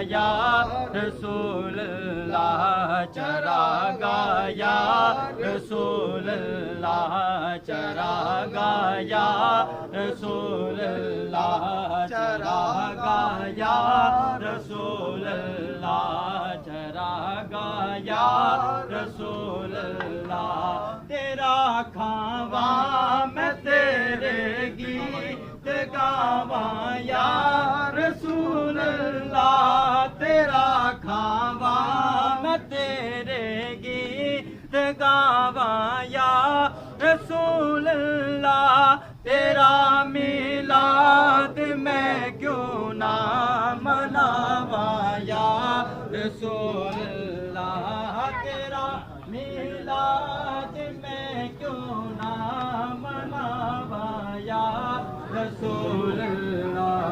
یا رسول اللہ چراغا یا رسول اللہ چراغا یا رسول اللہ چراغا یا رسول اللہ چراغا یا رسول اللہ تیرا کھاواں میں تیرے گیت گاواں یا رسول اللہ تیرا کھاواں میں تیرے گیت گاواں یا رسول اللہ تیرا میلاد میں کیوں نہ مناواں یا رسول اللہ تیرا میلاد میں کیوں نہ مناواں یا رسول اللہ